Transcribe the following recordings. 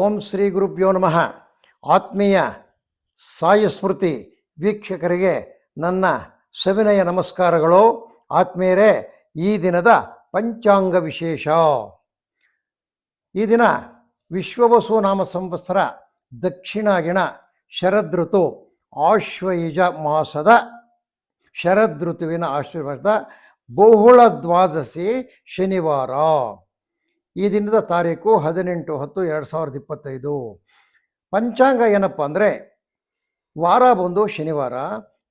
ಓಂ ಶ್ರೀ ಗುರುಭ್ಯೋ ನಮಃ. ಆತ್ಮೀಯ ಸಾಯಿ ಸ್ಮೃತಿ ವೀಕ್ಷಕರಿಗೆ ನನ್ನ ಸವಿನಯ ನಮಸ್ಕಾರಗಳು. ಆತ್ಮೀಯರೇ, ಈ ದಿನದ ಪಂಚಾಂಗ ವಿಶೇಷ. ಈ ದಿನ ವಿಶ್ವವಸು ನಾಮ ಸಂವತ್ಸರ ದಕ್ಷಿಣಾಗಿಣ ಶರದೃತು ಆಶ್ವಯುಜ ಮಾಸದ ಶರದೃತುವಿನ ಆಶೀರ್ವಾದ ಬಹುಳ ದ್ವಾದಶಿ ಶನಿವಾರ. ಈ ದಿನದ ತಾರೀಕು 18/10/2025. ಪಂಚಾಂಗ ಏನಪ್ಪ ಅಂದರೆ, ವಾರ ಬಂದು ಶನಿವಾರ,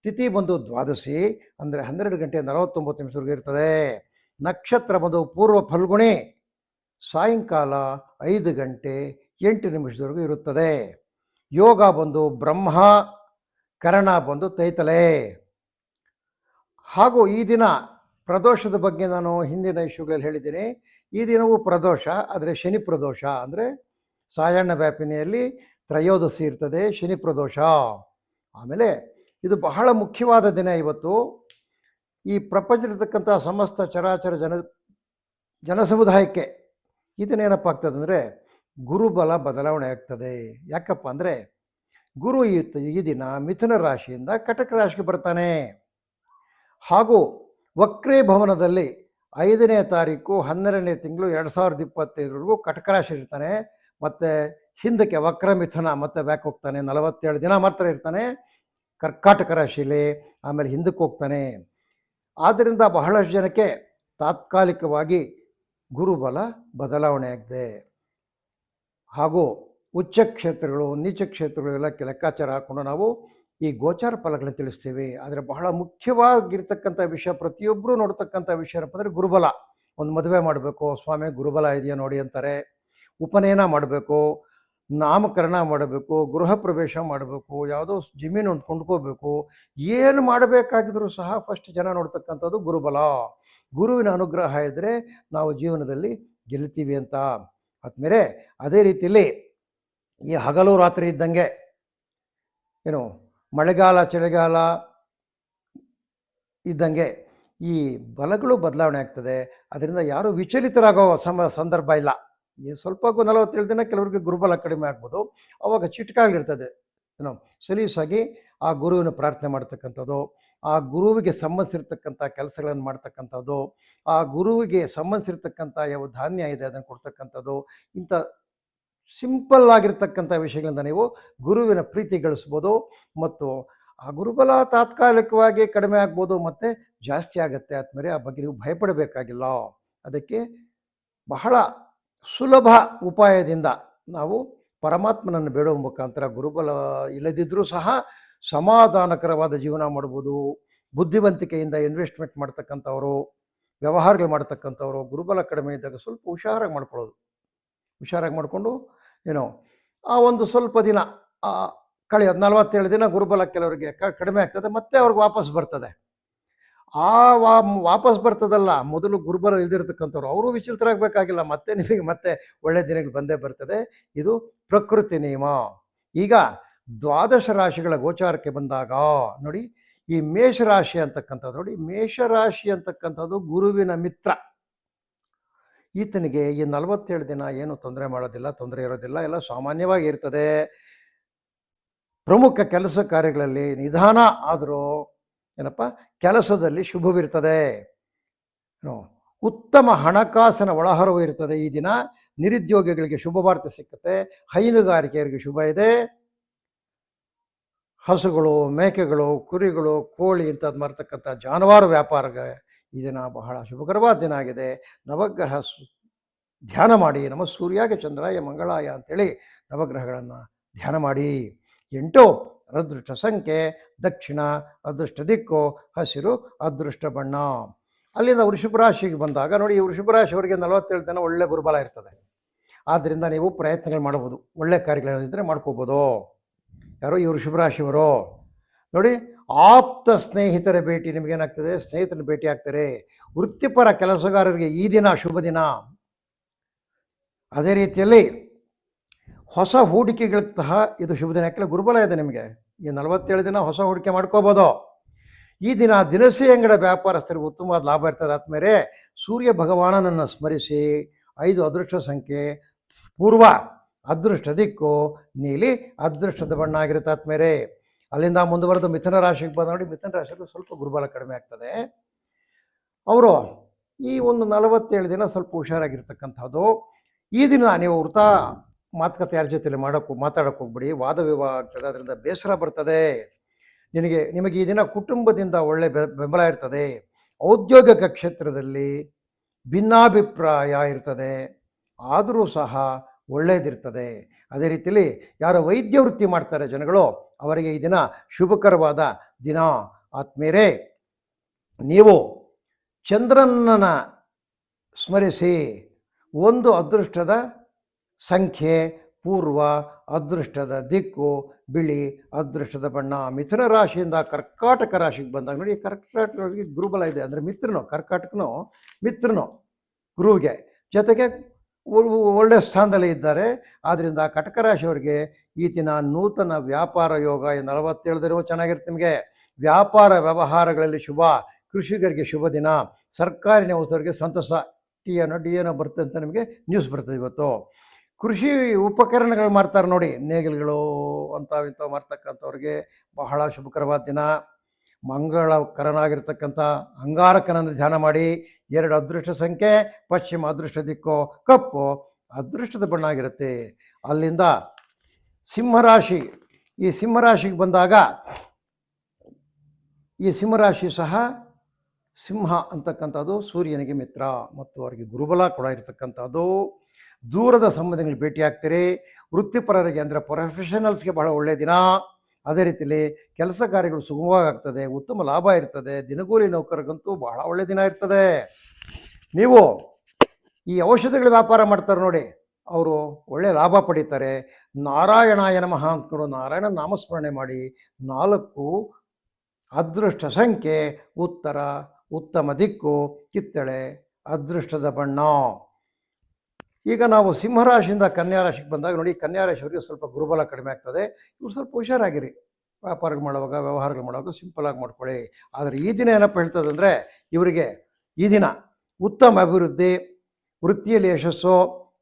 ತಿಥಿ ಬಂದು ದ್ವಾದಶಿ ಅಂದರೆ 12 ಗಂಟೆ 49 ನಿಮಿಷವರೆಗೂ ಇರ್ತದೆ. ನಕ್ಷತ್ರ ಬಂದು ಪೂರ್ವ ಫಲ್ಗುಣಿ, ಸಾಯಂಕಾಲ 5 ಗಂಟೆ 8 ನಿಮಿಷದವರೆಗೂ ಇರುತ್ತದೆ. ಯೋಗ ಬಂದು ಬ್ರಹ್ಮ, ಕರಣ ಬಂದು ತೈತಲೆ. ಹಾಗೂ ಈ ದಿನ ಪ್ರದೋಷದ ಬಗ್ಗೆ ನಾನು ಹಿಂದಿನ ಇಶ್ಯೂಗಳಲ್ಲಿ ಹೇಳಿದ್ದೀನಿ. ಈ ದಿನವೂ ಪ್ರದೋಷ, ಆದರೆ ಶನಿ ಪ್ರದೋಷ ಅಂದರೆ ಸಾಯಣ್ಣ ವ್ಯಾಪಿನಿಯಲ್ಲಿ ತ್ರಯೋದಶಿ ಇರ್ತದೆ, ಶನಿ ಪ್ರದೋಷ. ಆಮೇಲೆ ಇದು ಬಹಳ ಮುಖ್ಯವಾದ ದಿನ. ಇವತ್ತು ಈ ಪ್ರಪಂಚದಲ್ಲಿರ್ತಕ್ಕಂಥ ಸಮಸ್ತ ಚರಾಚರ ಜನಸಮುದಾಯಕ್ಕೆ ಇದನ್ನೇನಪ್ಪ ಆಗ್ತದೆ ಅಂದರೆ ಗುರುಬಲ ಬದಲಾವಣೆ ಆಗ್ತದೆ. ಯಾಕಪ್ಪ ಅಂದರೆ ಗುರು ಈ ದಿನ ಮಿಥುನ ರಾಶಿಯಿಂದ ಕಟಕ ರಾಶಿಗೆ ಬರ್ತಾನೆ. ಹಾಗೂ ವಕ್ರೀ ಭವನದಲ್ಲಿ 5ನೇ ತಾರೀಕು 12ನೇ ತಿಂಗಳು 2025ವರೆಗೂ ಕಟಕ ರಾಶಿ ಇರ್ತಾನೆ. ಮತ್ತು ಹಿಂದಕ್ಕೆ ವಕ್ರ ಮಿಥುನ ಮತ್ತೆ ಬ್ಯಾಕ್ ಹೋಗ್ತಾನೆ. 47 ದಿನ ಮಾತ್ರ ಇರ್ತಾನೆ ಕರ್ಕಾಟಕ ರಾಶಿಯಲ್ಲಿ, ಆಮೇಲೆ ಹಿಂದಕ್ಕೆ ಹೋಗ್ತಾನೆ. ಆದ್ದರಿಂದ ಬಹಳಷ್ಟು ಜನಕ್ಕೆ ತಾತ್ಕಾಲಿಕವಾಗಿ ಗುರುಬಲ ಬದಲಾವಣೆ ಆಗಿದೆ. ಹಾಗೂ ಉಚ್ಚ ಕ್ಷೇತ್ರಗಳು, ನೀಚ ಕ್ಷೇತ್ರಗಳು ಎಲ್ಲ ಲೆಕ್ಕಾಚಾರ ಹಾಕ್ಕೊಂಡು ನಾವು ಈ ಗೋಚಾರ ಫಲಗಳನ್ನು ತಿಳಿಸ್ತೀವಿ. ಆದರೆ ಬಹಳ ಮುಖ್ಯವಾಗಿರ್ತಕ್ಕಂಥ ವಿಷಯ, ಪ್ರತಿಯೊಬ್ಬರು ನೋಡ್ತಕ್ಕಂಥ ವಿಷಯ ಏನಪ್ಪ ಅಂದರೆ ಗುರುಬಲ. ಒಂದು ಮದುವೆ ಮಾಡಬೇಕು, ಸ್ವಾಮಿ ಗುರುಬಲ ಇದೆಯಾ ನೋಡಿ ಅಂತಾರೆ. ಉಪನಯನ ಮಾಡಬೇಕು, ನಾಮಕರಣ ಮಾಡಬೇಕು, ಗೃಹ ಪ್ರವೇಶ ಮಾಡಬೇಕು, ಯಾವುದೋ ಜಮೀನು ಒಂದು ಕೊಂಡ್ಕೋಬೇಕು, ಏನು ಮಾಡಬೇಕಾಗಿದ್ರೂ ಸಹ ಫಸ್ಟ್ ಜನ ನೋಡ್ತಕ್ಕಂಥದ್ದು ಗುರುಬಲ. ಗುರುವಿನ ಅನುಗ್ರಹ ಇದ್ದರೆ ನಾವು ಜೀವನದಲ್ಲಿ ಗೆಲ್ತೀವಿ ಅಂತ. ಆದ್ಮೇಲೆ ಅದೇ ರೀತಿಯಲ್ಲಿ ಈ ಹಗಲು ರಾತ್ರಿ ಇದ್ದಂಗೆ, ಏನು ಮಳೆಗಾಲ ಚಳಿಗಾಲ ಇದ್ದಂಗೆ ಈ ಬಲಗಳು ಬದಲಾವಣೆ ಆಗ್ತದೆ. ಅದರಿಂದ ಯಾರೂ ವಿಚಲಿತರಾಗೋ ಸಂದರ್ಭ ಇಲ್ಲ. ಈ ಸ್ವಲ್ಪ 47 ದಿನ ಕೆಲವರಿಗೆ ಗುರುಬಲ ಕಡಿಮೆ ಆಗ್ಬೋದು. ಅವಾಗ ಚಿಟ್ಕಾಗಿರ್ತದೆ. ಏನೋ ಸಲೀಸಾಗಿ ಆ ಗುರುವಿನ ಪ್ರಾರ್ಥನೆ ಮಾಡ್ತಕ್ಕಂಥದ್ದು, ಆ ಗುರುವಿಗೆ ಸಂಬಂಧಿಸಿರ್ತಕ್ಕಂಥ ಕೆಲಸಗಳನ್ನು ಮಾಡ್ತಕ್ಕಂಥದ್ದು, ಆ ಗುರುವಿಗೆ ಸಂಬಂಧಿಸಿರ್ತಕ್ಕಂಥ ಯಾವ ಧಾನ್ಯ ಇದೆ ಅದನ್ನು ಕೊಡ್ತಕ್ಕಂಥದ್ದು, ಇಂಥ ಸಿಂಪಲ್ ಆಗಿರ್ತಕ್ಕಂಥ ವಿಷಯಗಳಿಂದ ನೀವು ಗುರುವಿನ ಪ್ರೀತಿ ಗಳಿಸ್ಬೋದು. ಮತ್ತು ಆ ಗುರುಬಲ ತಾತ್ಕಾಲಿಕವಾಗಿ ಕಡಿಮೆ ಆಗ್ಬೋದು, ಮತ್ತು ಜಾಸ್ತಿ ಆಗುತ್ತೆ. ಆದ್ಮೇಲೆ ಆ ಬಗ್ಗೆ ನೀವು ಭಯಪಡಬೇಕಾಗಿಲ್ಲ. ಅದಕ್ಕೆ ಬಹಳ ಸುಲಭ ಉಪಾಯದಿಂದ ನಾವು ಪರಮಾತ್ಮನನ್ನು ಬೇಡುವ ಮುಖಾಂತರ ಗುರುಬಲ ಇಲ್ಲದಿದ್ದರೂ ಸಹ ಸಮಾಧಾನಕರವಾದ ಜೀವನ ಮಾಡ್ಬೋದು. ಬುದ್ಧಿವಂತಿಕೆಯಿಂದ ಇನ್ವೆಸ್ಟ್ಮೆಂಟ್ ಮಾಡ್ತಕ್ಕಂಥವರು, ವ್ಯವಹಾರಗಳು ಮಾಡ್ತಕ್ಕಂಥವ್ರು ಗುರುಬಲ ಕಡಿಮೆ ಇದ್ದಾಗ ಸ್ವಲ್ಪ ಹುಷಾರಾಗಿ ಮಾಡ್ಕೊಳ್ಳೋದು. ಹುಷಾರಾಗಿ ಮಾಡಿಕೊಂಡು ಏನೋ ಆ ಒಂದು ಸ್ವಲ್ಪ ದಿನ ಕಳೆಯೋದು. 47 ದಿನ ಗುರುಬಲ ಕೆಲವರಿಗೆ ಕಡಿಮೆ ಆಗ್ತದೆ, ಮತ್ತೆ ಅವ್ರಿಗೆ ವಾಪಸ್ ಬರ್ತದೆ. ಆ ವಾಪಸ್ ಬರ್ತದಲ್ಲ, ಮೊದಲು ಗುರುಬಲ ಇಲ್ದಿರ್ತಕ್ಕಂಥವ್ರು ಅವರು ವಿಚಲಿತರಾಗಬೇಕಾಗಿಲ್ಲ. ಮತ್ತೆ ನಿಮಗೆ ಮತ್ತೆ ಒಳ್ಳೆ ದಿನಗಳು ಬಂದೇ ಬರ್ತದೆ. ಇದು ಪ್ರಕೃತಿ ನಿಯಮ. ಈಗ ದ್ವಾದಶ ರಾಶಿಗಳ ಗೋಚಾರಕ್ಕೆ ಬಂದಾಗ ನೋಡಿ, ಈ ಮೇಷರಾಶಿ ಅಂತಕ್ಕಂಥದ್ದು ನೋಡಿ, ಮೇಷರಾಶಿ ಅಂತಕ್ಕಂಥದ್ದು ಗುರುವಿನ ಮಿತ್ರ. ಈತನಿಗೆ ಈ 47 ದಿನ ಏನು ತೊಂದರೆ ಮಾಡೋದಿಲ್ಲ, ತೊಂದರೆ ಇರೋದಿಲ್ಲ, ಎಲ್ಲ ಸಾಮಾನ್ಯವಾಗಿ ಇರ್ತದೆ. ಪ್ರಮುಖ ಕೆಲಸ ಕಾರ್ಯಗಳಲ್ಲಿ ನಿಧಾನ ಆದರೂ ಏನಪ್ಪ ಕೆಲಸದಲ್ಲಿ ಶುಭವಿರ್ತದೆ. ಉತ್ತಮ ಹಣಕಾಸಿನ ಒಳಹರಿವು ಇರ್ತದೆ. ಈ ದಿನ ನಿರುದ್ಯೋಗಿಗಳಿಗೆ ಶುಭ ವಾರ್ತೆ ಸಿಕ್ಕುತ್ತೆ. ಹೈನುಗಾರಿಕೆಯವರಿಗೆ ಶುಭ ಇದೆ. ಹಸುಗಳು, ಮೇಕೆಗಳು, ಕುರಿಗಳು, ಕೋಳಿ ಇಂಥದ್ದು ಮಾರ್ತಕ್ಕಂಥ ಜಾನುವಾರು ವ್ಯಾಪಾರಕ್ಕೆ ಈ ದಿನ ಬಹಳ ಶುಭಕರವಾದ ದಿನ ಆಗಿದೆ. ನವಗ್ರಹ ಧ್ಯಾನ ಮಾಡಿ, ನಮ ಸೂರ್ಯಾಗೆ ಚಂದ್ರಾಯ ಮಂಗಳಾಯ ಅಂತೇಳಿ ನವಗ್ರಹಗಳನ್ನು ಧ್ಯಾನ ಮಾಡಿ. 8 ಅದೃಷ್ಟ ಸಂಖ್ಯೆ ದಕ್ಷಿಣ, ಅದೃಷ್ಟ ದಿಕ್ಕು ಹಸಿರು, ಅದೃಷ್ಟ ಬಣ್ಣ. ಅಲ್ಲಿಂದ ವೃಷಭ ರಾಶಿಗೆ ಬಂದಾಗ ನೋಡಿ, ಈ ವೃಷಭ ರಾಶಿಯವರಿಗೆ 47 ದಿನ ಒಳ್ಳೆ ಗುರುಬಲ ಇರ್ತದೆ. ಆದ್ದರಿಂದ ನೀವು ಪ್ರಯತ್ನಗಳು ಮಾಡ್ಬೋದು, ಒಳ್ಳೆ ಕಾರ್ಯಗಳಿದ್ದರೆ ಮಾಡ್ಕೋಬೋದು. ಯಾರೋ ಈ ವೃಷಭ ರಾಶಿಯವರು ನೋಡಿ, ಆಪ್ತ ಸ್ನೇಹಿತರ ಭೇಟಿ ನಿಮಗೇನಾಗ್ತದೆ, ಸ್ನೇಹಿತರ ಭೇಟಿ ಆಗ್ತಾರೆ. ವೃತ್ತಿಪರ ಕೆಲಸಗಾರರಿಗೆ ಈ ದಿನ ಶುಭ ದಿನ. ಅದೇ ರೀತಿಯಲ್ಲಿ ಹೊಸ ಹೂಡಿಕೆಗಳಿಗೆ ಸಹ ಇದು ಶುಭ ದಿನ. ಯಾಕೆಂದರೆ ಗುರುಬಲ ಇದೆ ನಿಮಗೆ. ಈ 47 ದಿನ ಹೊಸ ಹೂಡಿಕೆ ಮಾಡ್ಕೋಬೋದು. ಈ ದಿನ ದಿನಸಿ ಅಂಗಡಿ ವ್ಯಾಪಾರಸ್ಥರಿಗೆ ಉತ್ತಮವಾದ ಲಾಭ ಇರ್ತದೆ. ಆದ್ಮೇಲೆ ಸೂರ್ಯ ಭಗವಾನನನ್ನು ಸ್ಮರಿಸಿ. 5 ಅದೃಷ್ಟ ಸಂಖ್ಯೆ ಪೂರ್ವ, ಅದೃಷ್ಟ ದಿಕ್ಕು ನೀಲಿ, ಅದೃಷ್ಟದ ಬಣ್ಣ ಆಗಿರುತ್ತೆ ಆದ್ಮೇಲೆ. ಅಲ್ಲಿಂದ ಮುಂದುವರೆದು ಮಿಥುನ ರಾಶಿಗೆ ಬಂದ ನೋಡಿ, ಮಿಥುನ ರಾಶಿಗೆ ಸ್ವಲ್ಪ ಗುರುಬಲ ಕಡಿಮೆ ಆಗ್ತದೆ. ಅವರು ಈ ಒಂದು 47 ದಿನ ಸ್ವಲ್ಪ ಹುಷಾರಾಗಿರ್ತಕ್ಕಂಥದ್ದು. ಈ ದಿನ ನೀವು ವೃತ ಮಾತುಕತೆ ಯಾರ ಜೊತೆಲಿ ಮಾತಾಡೋಕೆ ಹೋಗ್ಬಿಡಿ, ವಾದ ವಿವಾಹ ಆಗ್ತದೆ, ಅದರಿಂದ ಬೇಸರ ಬರ್ತದೆ. ನಿಮಗೆ ಈ ದಿನ ಕುಟುಂಬದಿಂದ ಒಳ್ಳೆ ಬೆಂಬಲ ಇರ್ತದೆ. ಔದ್ಯೋಗಿಕ ಕ್ಷೇತ್ರದಲ್ಲಿ ಭಿನ್ನಾಭಿಪ್ರಾಯ ಇರ್ತದೆ, ಆದರೂ ಸಹ ಒಳ್ಳೆಯದಿರ್ತದೆ. ಅದೇ ರೀತಿಯಲ್ಲಿ ಯಾರು ವೈದ್ಯ ವೃತ್ತಿ ಮಾಡ್ತಾರೆ ಜನಗಳು, ಅವರಿಗೆ ಈ ದಿನ ಶುಭಕರವಾದ ದಿನ. ಆತ್ಮೀಯರೇ, ನೀವು ಚಂದ್ರನನ್ನು ಸ್ಮರಿಸಿ. ಒಂದು ಅದೃಷ್ಟದ ಸಂಖ್ಯೆ ಪೂರ್ವ, ಅದೃಷ್ಟದ ದಿಕ್ಕು ಬಿಳಿ, ಅದೃಷ್ಟದ ಬಣ್ಣ. ಮಿಥುನ ರಾಶಿಯಿಂದ ಕರ್ಕಾಟಕ ರಾಶಿಗೆ ಬಂದಾಗ ನೋಡಿ, ಕರ್ಕಾಟಕ ರಾಶಿಗೆ ಗುರುಬಲ ಇದೆ, ಅಂದರೆ ಕರ್ಕಾಟಕನು ಮಿತ್ರನು ಗುರುವಿಗೆ, ಜೊತೆಗೆ ಒಳ್ಳೆಯ ಸ್ಥಾನದಲ್ಲಿ ಇದ್ದಾರೆ. ಆದ್ದರಿಂದ ಕಟಕ ರಾಶಿಯವರಿಗೆ ಈ ದಿನ ನೂತನ ವ್ಯಾಪಾರ ಯೋಗ. 47 ದಿನವೂ ಚೆನ್ನಾಗಿರುತ್ತೆ ನಿಮಗೆ. ವ್ಯಾಪಾರ ವ್ಯವಹಾರಗಳಲ್ಲಿ ಶುಭ, ಕೃಷಿಕರಿಗೆ ಶುಭ ದಿನ, ಸರ್ಕಾರಿ ನೌಕರರಿಗೆ ಸಂತಸ. ಡಿ ಏನೋ ಬರುತ್ತೆ ಅಂತ ನಿಮಗೆ ನ್ಯೂಸ್ ಬರ್ತದೆ ಇವತ್ತು. ಕೃಷಿ ಉಪಕರಣಗಳು ಮಾಡ್ತಾರೆ ನೋಡಿ, ನೇಗಿಲುಗಳು ಇಂಥವು ಮಾಡ್ತಕ್ಕಂಥವ್ರಿಗೆ ಬಹಳ ಶುಭಕರವಾದ ದಿನ. ಮಂಗಳಕರನಾಗಿರ್ತಕ್ಕಂಥ ಅಂಗಾರಕನನ್ನು ಧ್ಯಾನ ಮಾಡಿ. 2 ಅದೃಷ್ಟ ಸಂಖ್ಯೆ, ಪಶ್ಚಿಮ ಅದೃಷ್ಟ ದಿಕ್ಕು ಕಪ್ಪು, ಅದೃಷ್ಟದ ಬಣ್ಣ ಆಗಿರುತ್ತೆ. ಅಲ್ಲಿಂದ ಸಿಂಹರಾಶಿ. ಈ ಸಿಂಹರಾಶಿಗೆ ಬಂದಾಗ ಈ ಸಿಂಹರಾಶಿ ಸಹ ಸಿಂಹ ಅಂತಕ್ಕಂಥದ್ದು ಸೂರ್ಯನಿಗೆ ಮಿತ್ರ ಮತ್ತು ಅವರಿಗೆ ಗುರುಬಲ ಕೂಡ ಇರತಕ್ಕಂಥದ್ದು. ದೂರದ ಸಂಬಂಧಗಳಿಗೆ ಭೇಟಿ ಆಗ್ತೀರಿ. ವೃತ್ತಿಪರರಿಗೆ ಅಂದರೆ ಪ್ರೊಫೆಷನಲ್ಸ್ಗೆ ಬಹಳ ಒಳ್ಳೆಯ ದಿನ. ಅದೇ ರೀತಿಯಲ್ಲಿ ಕೆಲಸ ಕಾರ್ಯಗಳು ಸುಗಮವಾಗ್ತದೆ, ಉತ್ತಮ ಲಾಭ ಇರ್ತದೆ. ದಿನಗೂಲಿ ನೌಕರರಿಗಂತೂ ಬಹಳ ಒಳ್ಳೆಯ ದಿನ ಇರ್ತದೆ. ನೀವು ಈ ಔಷಧಿಗಳ ವ್ಯಾಪಾರ ಮಾಡ್ತಾರೆ ನೋಡಿ, ಅವರು ಒಳ್ಳೆಯ ಲಾಭ ಪಡೀತಾರೆ. ನಾರಾಯಣಾಯ ನಮಃ ಅಂದ್ಕೊಂಡು ನಾರಾಯಣ ನಾಮಸ್ಮರಣೆ ಮಾಡಿ. 4 ಅದೃಷ್ಟ ಸಂಖ್ಯೆ ಉತ್ತರ, ಉತ್ತಮ ದಿಕ್ಕು ಕಿತ್ತಳೆ, ಅದೃಷ್ಟದ ಬಣ್ಣ. ಈಗ ನಾವು ಸಿಂಹರಾಶಿಯಿಂದ ಕನ್ಯಾ ರಾಶಿಗೆ ಬಂದಾಗ ನೋಡಿ, ಕನ್ಯಾ ರಾಶಿಯವರಿಗೆ ಸ್ವಲ್ಪ ಗುರುಬಲ ಕಡಿಮೆ ಆಗ್ತದೆ. ಇವ್ರು ಸ್ವಲ್ಪ ಹುಷಾರಾಗಿರಿ. ವ್ಯಾಪಾರಗಳು ಮಾಡುವಾಗ, ವ್ಯವಹಾರಗಳು ಮಾಡುವಾಗ ಸಿಂಪಲಾಗಿ ಮಾಡ್ಕೊಳ್ಳಿ. ಆದರೆ ಈ ದಿನ ಏನಪ್ಪ ಹೇಳ್ತದೆ ಅಂದರೆ, ಇವರಿಗೆ ಈ ದಿನ ಉತ್ತಮ ಅಭಿವೃದ್ಧಿ, ವೃತ್ತಿಯಲ್ಲಿ ಯಶಸ್ಸು,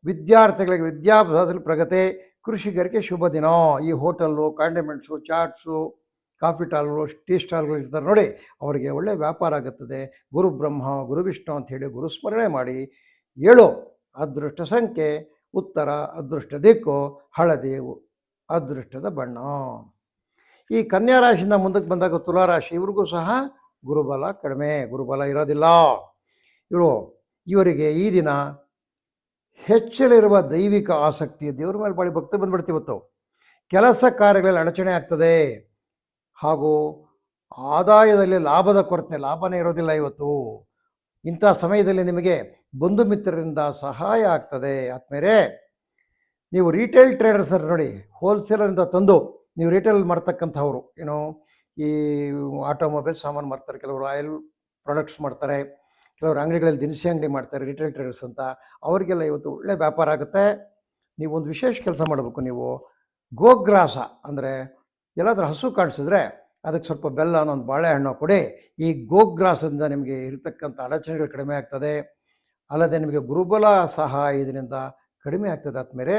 ವಿದ್ಯಾರ್ಥಿಗಳಿಗೆ ವಿದ್ಯಾಭ್ಯಾಸದಲ್ಲಿ ಪ್ರಗತಿ, ಕೃಷಿಕರಿಗೆ ಶುಭ ದಿನ. ಈ ಹೋಟೆಲ್ಲು, ಕಾಂಡಿಮೆಂಟ್ಸು, ಚಾಟ್ಸು, ಕಾಫಿ ಸ್ಟಾಲ್ಗಳು, ಟೀ ಸ್ಟಾಲ್ಗಳು ಇರ್ತಾರೆ ನೋಡಿ, ಅವರಿಗೆ ಒಳ್ಳೆಯ ವ್ಯಾಪಾರ ಆಗುತ್ತದೆ. ಗುರು ಬ್ರಹ್ಮ ಗುರು ವಿಷ್ಣು ಅಂಥೇಳಿ ಗುರುಸ್ಮರಣೆ ಮಾಡಿ. 7 ಅದೃಷ್ಟ ಸಂಖ್ಯೆ ಉತ್ತರ, ಅದೃಷ್ಟ ದಿಕ್ಕು ಹಳದಿ, ಅದೃಷ್ಟದ ಬಣ್ಣ. ಈ ಕನ್ಯಾ ರಾಶಿಯಿಂದ ಮುಂದಕ್ಕೆ ಬಂದಾಗ ತುಲಾರಾಶಿ, ಇವ್ರಿಗೂ ಸಹ ಗುರುಬಲ ಕಡಿಮೆ, ಗುರುಬಲ ಇರೋದಿಲ್ಲ. ಇವರಿಗೆ ಈ ದಿನ ಹೆಚ್ಚಲಿರುವ ದೈವಿಕ ಆಸಕ್ತಿ, ದೇವ್ರ ಮೇಲೆ ಭಾಳ ಭಕ್ತಿ ಬಂದ್ಬಿಡ್ತೀವಿ ಇವತ್ತು. ಕೆಲಸ ಕಾರ್ಯಗಳಲ್ಲಿ ಅಡಚಣೆ ಆಗ್ತದೆ, ಹಾಗೂ ಆದಾಯದಲ್ಲಿ ಲಾಭದ ಕೊರತೆ, ಲಾಭನೇ ಇರೋದಿಲ್ಲ ಇವತ್ತು. ಇಂಥ ಸಮಯದಲ್ಲಿ ನಿಮಗೆ ಬಂಧು ಮಿತ್ರರಿಂದ ಸಹಾಯ ಆಗ್ತದೆ. ಆದ್ಮೇಲೆ ನೀವು ರಿಟೇಲ್ ಟ್ರೇಡರ್ಸ್ ನೋಡಿ, ಹೋಲ್ಸೇಲರಿಂದ ತಂದು ನೀವು ರಿಟೇಲ್ ಮಾಡ್ತಕ್ಕಂಥವ್ರು, ಈ ಆಟೋಮೊಬೈಲ್ ಸಾಮಾನು ಮಾಡ್ತಾರೆ, ಕೆಲವರು ಆಯಿಲ್ ಪ್ರಾಡಕ್ಟ್ಸ್ ಮಾಡ್ತಾರೆ, ಕೆಲವರು ಅಂಗಡಿಗಳಲ್ಲಿ ದಿನಸಿ ಅಂಗಡಿ ಮಾಡ್ತಾರೆ, ರಿಟೇಲ್ ಟ್ರೇಡರ್ಸ್ ಅಂತ. ಅವರಿಗೆಲ್ಲ ಇವತ್ತು ಒಳ್ಳೆ ವ್ಯಾಪಾರ ಆಗುತ್ತೆ. ನೀವು ಒಂದು ವಿಶೇಷ ಕೆಲಸ ಮಾಡಬೇಕು. ನೀವು ಗೋಗ್ರಾಸ ಅಂದರೆ ಎಲ್ಲಾದರೂ ಹಸು ಕಾಣಿಸಿದ್ರೆ ಅದಕ್ಕೆ ಸ್ವಲ್ಪ ಬೆಲ್ಲ, ಒಂದು ಬಾಳೆಹಣ್ಣು ಕೊಡಿ. ಈ ಗೋಗ್ರಾಸದಿಂದ ನಿಮಗೆ ಇರತಕ್ಕಂಥ ಅಡಚಣೆಗಳು ಕಡಿಮೆ ಆಗ್ತದೆ. ಅಲ್ಲದೆ ನಿಮಗೆ ಗುರುಬಲ ಸಹ ಇದರಿಂದ ಕಡಿಮೆ ಆಗ್ತದೆ. ಆದಮೇಲೆ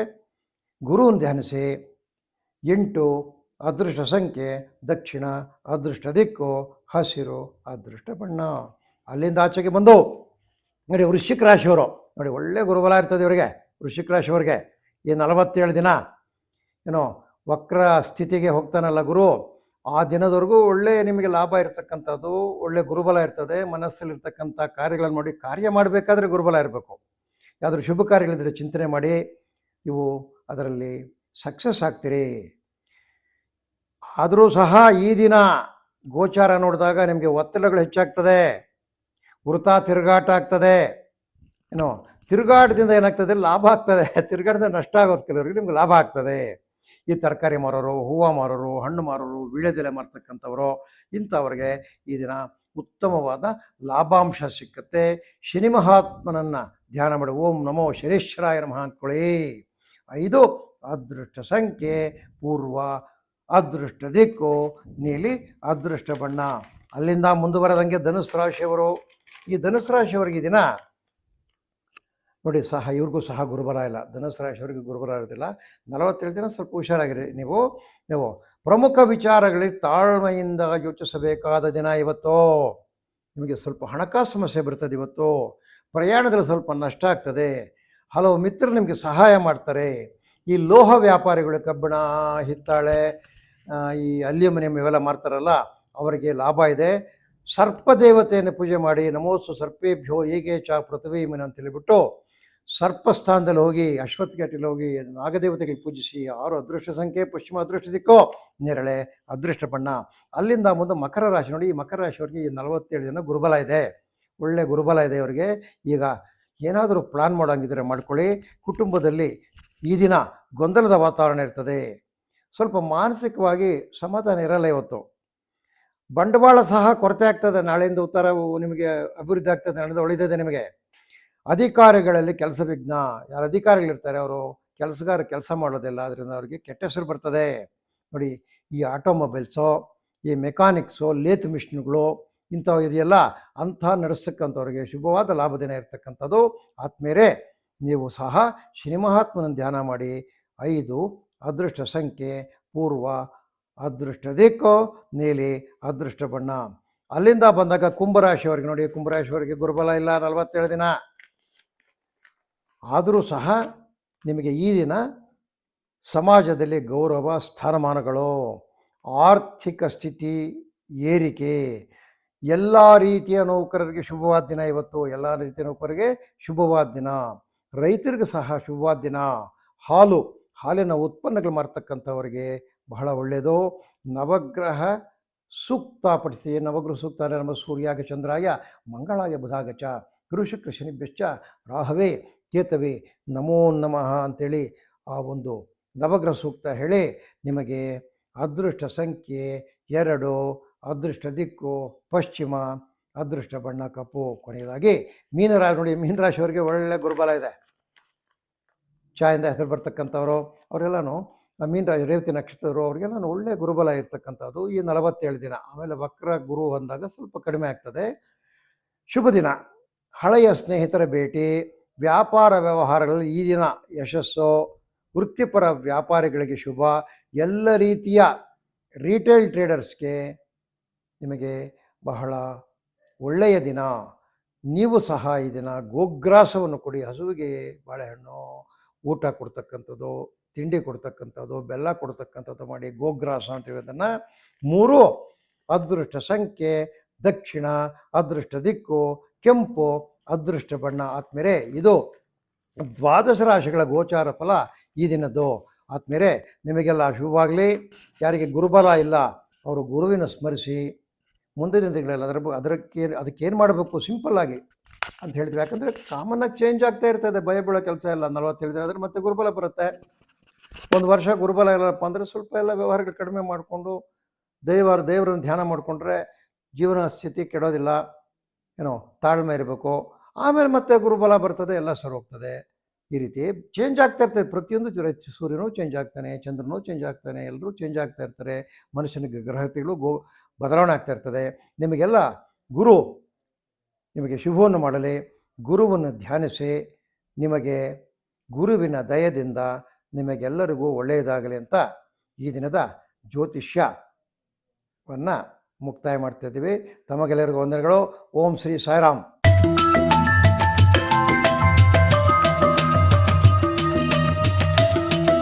ಗುರುವನ್ನು ಧ್ಯಾನಿಸಿ. 8 ಅದೃಷ್ಟ ಸಂಖ್ಯೆ ದಕ್ಷಿಣ, ಅದೃಷ್ಟ ದಿಕ್ಕು ಹಸಿರು, ಅದೃಷ್ಟ ಬಣ್ಣ. ಅಲ್ಲಿಂದ ಆಚೆಗೆ ಬಂದು ನೋಡಿ, ವೃಶ್ಚಿಕ ರಾಶಿಯವರು ನೋಡಿ, ಒಳ್ಳೆ ಗುರುಬಲ ಇರ್ತದೆ ಇವರಿಗೆ. ವೃಶ್ಚಿಕ ರಾಶಿಯವರಿಗೆ ಈ 47 ದಿನ ವಕ್ರ ಸ್ಥಿತಿಗೆ ಹೋಗ್ತಾನಲ್ಲ ಗುರು, ಆ ದಿನದವರೆಗೂ ಒಳ್ಳೆ ನಿಮಗೆ ಲಾಭ ಇರತಕ್ಕಂಥದ್ದು, ಒಳ್ಳೆ ಗುರುಬಲ ಇರ್ತದೆ. ಮನಸ್ಸಲ್ಲಿರ್ತಕ್ಕಂಥ ಕಾರ್ಯಗಳನ್ನು ನೋಡಿ, ಕಾರ್ಯ ಮಾಡಬೇಕಾದ್ರೆ ಗುರುಬಲ ಇರಬೇಕು. ಯಾವುದಾದ್ರೂ ಶುಭ ಕಾರ್ಯಗಳಿದ್ದರೆ ಚಿಂತನೆ ಮಾಡಿ, ಇವು ಅದರಲ್ಲಿ ಸಕ್ಸಸ್ ಆಗ್ತೀರಿ. ಆದರೂ ಸಹ ಈ ದಿನ ಗೋಚಾರ ನೋಡಿದಾಗ ನಿಮಗೆ ಒತ್ತಡಗಳು ಹೆಚ್ಚಾಗ್ತದೆ, ವೃಥ ತಿರುಗಾಟ ಆಗ್ತದೆ. ತಿರುಗಾಟದಿಂದ ಏನಾಗ್ತದೆ, ಲಾಭ ಆಗ್ತದೆ. ತಿರುಗಾಟದಿಂದ ನಷ್ಟ ಆಗೋದು ಕೆಲವರಿಗೆ, ನಿಮ್ಗೆ ಲಾಭ ಆಗ್ತದೆ. ಈ ತರಕಾರಿ ಮಾರೋರು, ಹೂವು ಮಾರೋರು, ಹಣ್ಣು ಮಾರೋರು, ವೀಳ್ಯದೆಲೆ ಮಾರ್ತಕ್ಕಂಥವರು, ಇಂಥವ್ರಿಗೆ ಈ ದಿನ ಉತ್ತಮವಾದ ಲಾಭಾಂಶ ಸಿಕ್ಕತ್ತೆ. ಶನಿ ಮಹಾತ್ಮನನ್ನು ಧ್ಯಾನ ಮಾಡಿ. ಓಂ ನಮೋ ಶನೀಶ್ವರಾಯ ನಮಃ ಅಂದ್ಕೊಳ್ಳಿ. 5 ಅದೃಷ್ಟ ಸಂಖ್ಯೆ ಪೂರ್ವ, ಅದೃಷ್ಟ ದಿಕ್ಕು ನೀಲಿ, ಅದೃಷ್ಟ ಬಣ್ಣ. ಅಲ್ಲಿಂದ ಮುಂದುವರೆದಂಗೆ ಧನುಸ್ ರಾಶಿಯವರು. ಈ ಧನುಸ್ ರಾಶಿಯವರಿಗೆ ದಿನ ನೋಡಿ ಸಹ ಇವ್ರಿಗೂ ಸಹ ಗುರುಬಲ ಇಲ್ಲ. ಧನುಸ್ಸು ರಾಶಿಯವರಿಗೆ ಗುರುಬಲ ಇರೋದಿಲ್ಲ. 47 ದಿನ ಸ್ವಲ್ಪ ಹುಷಾರಾಗಿರಿ ನೀವು. ನೀವು ಪ್ರಮುಖ ವಿಚಾರಗಳಲ್ಲಿ ತಾಳ್ಮೆಯಿಂದ ಯೋಚಿಸಬೇಕಾದ ದಿನ ಇವತ್ತು. ನಿಮಗೆ ಸ್ವಲ್ಪ ಹಣಕಾಸು ಸಮಸ್ಯೆ ಬರ್ತದೆ ಇವತ್ತು. ಪ್ರಯಾಣದಲ್ಲಿ ಸ್ವಲ್ಪ ನಷ್ಟ ಆಗ್ತದೆ. ಹಲವು ಮಿತ್ರರು ನಿಮಗೆ ಸಹಾಯ ಮಾಡ್ತಾರೆ. ಈ ಲೋಹ ವ್ಯಾಪಾರಿಗಳು ಕಬ್ಬಿಣ, ಹಿತ್ತಾಳೆ, ಈ ಅಲ್ಯೂಮಿನಿಯಂ ಇವೆಲ್ಲ ಮಾಡ್ತಾರಲ್ಲ, ಅವರಿಗೆ ಲಾಭ ಇದೆ. ಸರ್ಪ ದೇವತೆಯನ್ನು ಪೂಜೆ ಮಾಡಿ ನಮೋಸ್ತು ಸರ್ಪೇಭ್ಯೋ ಹೇಗೆ ಚ ಪೃಥ್ವೀಮಿನ ಅಂತ ಹೇಳಿಬಿಟ್ಟು ಸರ್ಪ ಸ್ಥಾನದಲ್ಲಿ ಹೋಗಿ ಅಶ್ವತ್ಥಘಾಟಿಯಲ್ಲಿ ಹೋಗಿ ನಾಗದೇವತೆಗಳಿಗೆ ಪೂಜಿಸಿ. 6 ಅದೃಷ್ಟ ಸಂಖ್ಯೆ, ಪಶ್ಚಿಮ ಅದೃಷ್ಟ ದಿಕ್ಕು, ನೇರಳೆ ಅದೃಷ್ಟ ಬಣ್ಣ. ಅಲ್ಲಿಂದ ಮುಂದೆ ಮಕರ ರಾಶಿ ನೋಡಿ. ಈ ಮಕರ ರಾಶಿಯವರಿಗೆ ಈ 47 ದಿನ ಗುರುಬಲ ಇದೆ. ಒಳ್ಳೆ ಗುರುಬಲ ಇದೆ ಇವರಿಗೆ. ಈಗ ಏನಾದರೂ ಪ್ಲಾನ್ ಮಾಡೋಂಗಿದ್ರೆ ಮಾಡ್ಕೊಳ್ಳಿ. ಕುಟುಂಬದಲ್ಲಿ ಈ ದಿನ ಗೊಂದಲದ ವಾತಾವರಣ ಇರ್ತದೆ. ಸ್ವಲ್ಪ ಮಾನಸಿಕವಾಗಿ ಸಮಾಧಾನ ಇರಲ್ಲ ಇವತ್ತು. ಬಂಡವಾಳ ಸಹ ಕೊರತೆ ಆಗ್ತದೆ. ನಾಳೆಯಿಂದ ಉತ್ತರವು ನಿಮಗೆ ಅಭಿವೃದ್ಧಿ ಆಗ್ತದೆ, ನಾಳೆಯಿಂದ ಒಳ್ಳೆಯದಿದೆ ನಿಮಗೆ. ಅಧಿಕಾರಿಗಳಲ್ಲಿ ಕೆಲಸ ವಿಘ್ನ. ಯಾರು ಅಧಿಕಾರಿಗಳಿರ್ತಾರೆ ಅವರು ಕೆಲಸ ಮಾಡೋದಿಲ್ಲ, ಅದರಿಂದ ಅವರಿಗೆ ಕೆಟ್ಟ ಹೆಸರು ಬರ್ತದೆ. ನೋಡಿ, ಈ ಆಟೋಮೊಬೈಲ್ಸು, ಈ ಮೆಕ್ಯಾನಿಕ್ಸು, ಲೇತ್ ಮಿಷಿನ್ಗಳು ಇಂಥವು ಇದೆಯಲ್ಲ, ಅಂಥ ನಡೆಸ್ತಕ್ಕಂಥವ್ರಿಗೆ ಶುಭವಾದ ಲಾಭ ದಿನ ಇರ್ತಕ್ಕಂಥದ್ದು. ಆತ್ಮೇರೆ ನೀವು ಸಹ ಶನಿ ಮಹಾತ್ಮನ ಧ್ಯಾನ ಮಾಡಿ. 5 ಅದೃಷ್ಟ ಸಂಖ್ಯೆ, ಪೂರ್ವ ಅದೃಷ್ಟ ದಿಕ್ಕು, ನೀಲಿ ಅದೃಷ್ಟ ಬಣ್ಣ. ಅಲ್ಲಿಂದ ಬಂದಾಗ ಕುಂಭರಾಶಿಯವರಿಗೆ ನೋಡಿ. ಕುಂಭರಾಶಿಯವರಿಗೆ ಗುರುಬಲ ಇಲ್ಲ 47 ದಿನ. ಆದರೂ ಸಹ ನಿಮಗೆ ಈ ದಿನ ಸಮಾಜದಲ್ಲಿ ಗೌರವ, ಸ್ಥಾನಮಾನಗಳು, ಆರ್ಥಿಕ ಸ್ಥಿತಿ ಏರಿಕೆ, ಎಲ್ಲ ರೀತಿಯ ನೌಕರರಿಗೆ ಶುಭವಾದ ದಿನ ಇವತ್ತು. ಎಲ್ಲ ರೀತಿಯ ನೌಕರರಿಗೆ ಶುಭವಾದ ದಿನ. ರೈತರಿಗೆ ಸಹ ಶುಭವಾದ ದಿನ. ಹಾಲಿನ ಉತ್ಪನ್ನಗಳು ಮಾರ್ತಕ್ಕಂಥವರಿಗೆ ಬಹಳ ಒಳ್ಳೆಯದು. ನವಗ್ರಹ ಸೂಕ್ತ ಪಡಿಸಿ. ನವಗ್ರಹ ಸೂಕ್ತ ಅಂದರೆ ನಮ್ಮ ಸೂರ್ಯಾಗ ಚಂದ್ರಾಯ ಮಂಗಳಾಯ ಬುಧಾಗ ಚ ಗುರು ಶುಕ್ರ ಶನಿಭ್ಯಶ್ಚ ರಾಹವೇ ಕೇತವೇ ನಮೋ ನಮಃ ಅಂಥೇಳಿ ಆ ಒಂದು ನವಗ್ರಹ ಸೂಕ್ತ ಹೇಳಿ ನಿಮಗೆ ಅದೃಷ್ಟ ಸಂಖ್ಯೆ 2, ಅದೃಷ್ಟ ದಿಕ್ಕು ಪಶ್ಚಿಮ, ಅದೃಷ್ಟ ಬಣ್ಣ ಕಪ್ಪು. ಕೊನೆಯದಾಗಿ ಮೀನರಾಶಿ ನೋಡಿ. ಮೀನರಾಶಿಯವರಿಗೆ ಒಳ್ಳೆ ಗುರುಬಲ ಇದೆ. ಛಾಯಿಂದ ಹೆಸರು ಬರ್ತಕ್ಕಂಥವ್ರು ಅವರೆಲ್ಲನೂ ಮೀನರಾಶಿ ರೇವತಿ ನಕ್ಷತ್ರರು ಅವರಿಗೆಲ್ಲ ಒಳ್ಳೆ ಗುರುಬಲ ಇರ್ತಕ್ಕಂಥದ್ದು ಈ 47 ದಿನ. ಆಮೇಲೆ ವಕ್ರ ಗುರು ಬಂದಾಗ ಸ್ವಲ್ಪ ಕಡಿಮೆ ಆಗ್ತದೆ. ಶುಭ ದಿನ. ಹಳೆಯ ಸ್ನೇಹಿತರ ಭೇಟಿ, ವ್ಯಾಪಾರ ವ್ಯವಹಾರಗಳಲ್ಲಿ ಈ ದಿನ ಯಶಸ್ಸು. ವೃತ್ತಿಪರ ವ್ಯಾಪಾರಿಗಳಿಗೆ ಶುಭ. ಎಲ್ಲ ರೀತಿಯ ರಿಟೇಲ್ ಟ್ರೇಡರ್ಸ್ಗೆ ನಿಮಗೆ ಬಹಳ ಒಳ್ಳೆಯ ದಿನ. ನೀವು ಸಹ ಈ ದಿನ ಗೋಗ್ರಾಸವನ್ನು ಕೊಡಿ. ಹಸುವಿಗೆ ಬಾಳೆಹಣ್ಣು, ಊಟ ಕೊಡ್ತಕ್ಕಂಥದ್ದು, ತಿಂಡಿ ಕೊಡ್ತಕ್ಕಂಥದ್ದು, ಬೆಲ್ಲ ಕೊಡ್ತಕ್ಕಂಥದ್ದು ಮಾಡಿ ಗೋಗ್ರಾಸ ಅಂತೀವಿ ಅದನ್ನು. 3 ಅದೃಷ್ಟ ಸಂಖ್ಯೆ, ದಕ್ಷಿಣ ಅದೃಷ್ಟ ದಿಕ್ಕು, ಕೆಂಪು ಅದೃಷ್ಟ ಬಣ್ಣ. ಆದ್ಮೇಲೆ ಇದು 12 ರಾಶಿಗಳ ಗೋಚಾರ ಫಲ ಈ ದಿನದ್ದು. ಆದ್ಮೇಲೆ ನಿಮಗೆಲ್ಲ ಶುಭವಾಗಲಿ. ಯಾರಿಗೆ ಗುರುಬಲ ಇಲ್ಲ ಅವರು ಗುರುವಿನ ಸ್ಮರಿಸಿ ಮುಂದಿನ ದಿನಗಳಲ್ಲಿ ಅದಕ್ಕೇನು ಮಾಡಬೇಕು ಸಿಂಪಲ್ಲಾಗಿ ಅಂತ ಹೇಳ್ತೀವಿ. ಯಾಕಂದರೆ ಕಾಮನ್ನಾಗಿ ಚೇಂಜ್ ಆಗ್ತಾ ಇರ್ತದೆ. ಭಯ ಬೀಳೋ ಕೆಲಸ ಇಲ್ಲ. 47 ದಿನ ಆದರೆ ಮತ್ತೆ ಗುರುಬಲ ಬರುತ್ತೆ. ಒಂದು ವರ್ಷ ಗುರುಬಲ ಇಲ್ಲಪ್ಪ ಅಂದರೆ ಸ್ವಲ್ಪ ಎಲ್ಲ ವ್ಯವಹಾರಗಳು ಕಡಿಮೆ ಮಾಡಿಕೊಂಡು ದೇವರನ್ನು ಧ್ಯಾನ ಮಾಡಿಕೊಂಡ್ರೆ ಜೀವನ ಸ್ಥಿತಿ ಕೆಡೋದಿಲ್ಲ. ತಾಳ್ಮೆ ಇರಬೇಕು. ಆಮೇಲೆ ಮತ್ತೆ ಗುರುಬಲ ಬರ್ತದೆ, ಎಲ್ಲ ಸರಿ ಹೋಗ್ತದೆ. ಈ ರೀತಿ ಚೇಂಜ್ ಆಗ್ತಾ ಇರ್ತದೆ. ಪ್ರತಿಯೊಂದು ಸೂರ್ಯನೂ ಚೇಂಜ್ ಆಗ್ತಾನೆ, ಚಂದ್ರನೂ ಚೇಂಜ್ ಆಗ್ತಾನೆ, ಎಲ್ಲರೂ ಚೇಂಜ್ ಆಗ್ತಾ ಇರ್ತಾರೆ. ಮನುಷ್ಯನಿಗೆ ಗ್ರಹತಿಗಳು ಬದಲಾವಣೆ ಆಗ್ತಾ ಇರ್ತದೆ. ನಿಮಗೆಲ್ಲ ಗುರು ನಿಮಗೆ ಶುಭವನ್ನು ಮಾಡಲಿ. ಗುರುವನ್ನು ಧ್ಯಾನಿಸಿ. ನಿಮಗೆ ಗುರುವಿನ ದಯದಿಂದ ನಿಮಗೆಲ್ಲರಿಗೂ ಒಳ್ಳೆಯದಾಗಲಿ ಅಂತ ಈ ದಿನದ ಜ್ಯೋತಿಷ್ಯವನ್ನು ಮುಕ್ತಾಯ ಮಾಡ್ತಾಯಿದ್ದೀವಿ. ತಮಗೆಲ್ಲರಿಗೂ ವಂದನೆಗಳು. ಓಂ ಶ್ರೀ ಸಾಯಿರಾಮ್.